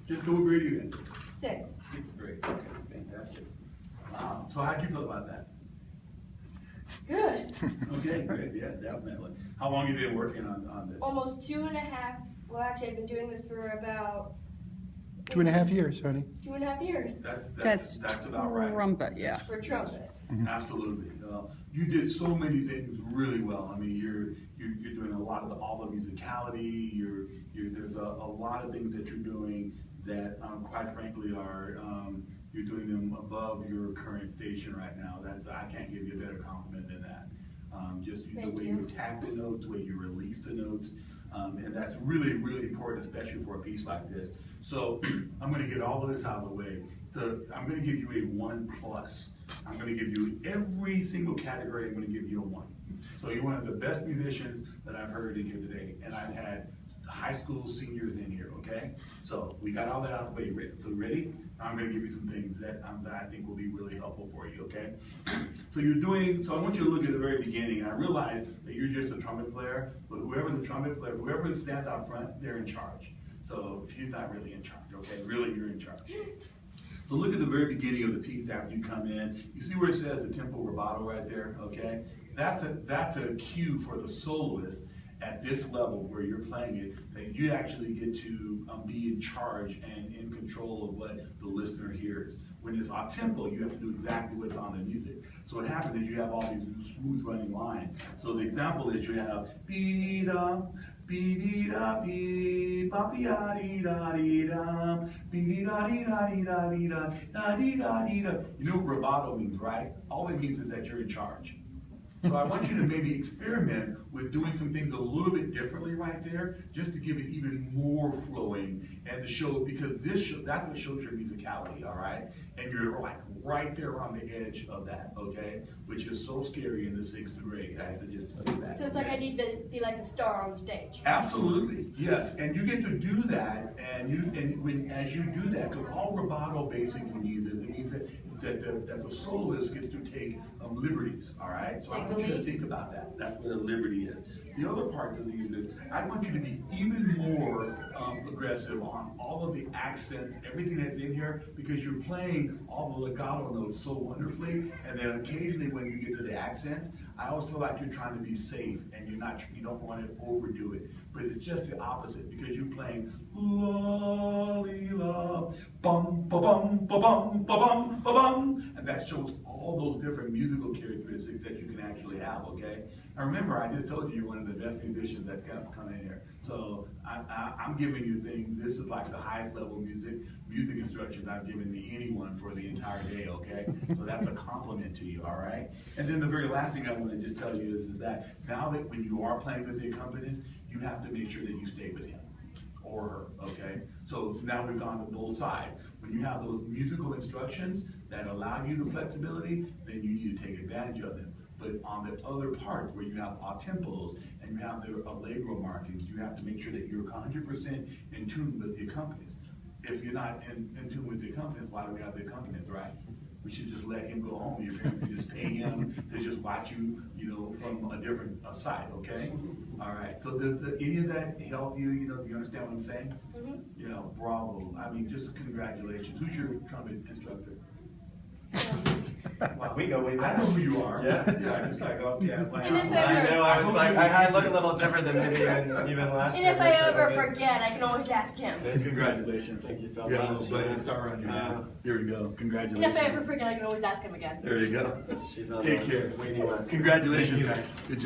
Just what grade are you in? Sixth. Sixth grade. Okay, fantastic. Wow. So how do you feel about that? Good. Okay, great. Yeah, definitely. How long have you been working on this? Almost 2.5. Well, actually, I've been doing this for about 2.5 years, honey. 2.5 years. That's about right. Trumpet, yeah. For trumpet. Absolutely. You did so many things really well. I mean, you're doing a lot of all the musicality. There's a lot of things that you're doing that, quite frankly, are you're doing them above your current station right now. I can't give you a better compliment than that. Just the way you attack the notes, the way you release the notes. And that's really, really important, especially for a piece like this. So I'm going to get all of this out of the way. So I'm going to give you a 1+. I'm going to give you every single category. I'm going to give you a 1. So you're one of the best musicians that I've heard in here today, and I've had high school seniors in here. Okay, so we got all that out of the way. So ready? I'm going to give you some things that I think will be really helpful for you. Okay, so I want you to look at the very beginning. And I realize that you're just a trumpet player, but whoever the trumpet player, whoever stands out front, they're in charge. So he's not really in charge. Okay, really, you're in charge. So look at the very beginning of the piece after you come in. You see where it says the tempo rubato right there, okay? That's a cue for the soloist at this level where you're playing it, that you actually get to be in charge and in control of what the listener hears. When it's off tempo, you have to do exactly what's on the music. So what happens is you have all these smooth running lines. So the example is you have be-da, be-dee-da-bee, ba-be-da-dee-da-dee-da, be-dee-da-dee-da-dee-da-dee-da, da-dee-da-dee-da. You know what rubato means, right? All it means is that you're in charge. So I want you to maybe experiment with doing some things a little bit differently right there, just to give it even more flowing and to show, because that's what shows your musicality, all right? And you're like right there on the edge of that, okay? Which is so scary in the 6th grade. I have to just tell you that. So it's like I need to be like the star on the stage. Absolutely, yes. And you get to do that, as you do that, because all rubato basically means that the soloist gets to take liberties, all right? So I want you to think about that. That's what a liberty is. The other parts of these is, I want you to be even more aggressive on all of the accents, everything that's in here, because you're playing all the legato notes so wonderfully, and then occasionally when you get to the accents, I always feel like you're trying to be safe, and you don't want to overdo it. But it's just the opposite, because you're playing la li la bum ba bum ba bum ba bum ba bum, and that shows all those different musical characteristics that you can actually have. Okay. Now remember, I just told you you're one of the best musicians that's come in here. So I'm giving you things. This is like the highest level music instructions I've given to anyone for the entire day, okay? So that's a compliment to you, all right? And then the very last thing I want to just tell you is that now that when you are playing with the accompanist, you have to make sure that you stay with him or her, okay? So now we've gone to both sides. When you have those musical instructions that allow you the flexibility, then you need to take advantage of them. But on the other parts where you have off tempos and you have the allegro markings, you have to make sure that you're 100% in tune with the accompanist. If you're not in tune with the accompanist, why do we have the accompanist, right? We should just let him go home. Your parents can just pay him to just watch you, from a different side, okay? All right, so does any of that help you? Do you understand what I'm saying? Mm-hmm. Bravo. I mean, just congratulations. Who's your trumpet instructor? Wow, we go way I back. know who you are. Yeah? Yeah, just like, okay, wow. And if I know, I was like, I look a little different than maybe even last And year. if I Mr. ever Otis. forget, I can always ask him. Congratulations. Thank you so You got a much. little blazing star on your head. Here we go. And if I Congratulations. ever forget, I can always ask him again. There you go. She's on Take the care. waiting list. Congratulations, Thank you. guys. Good job.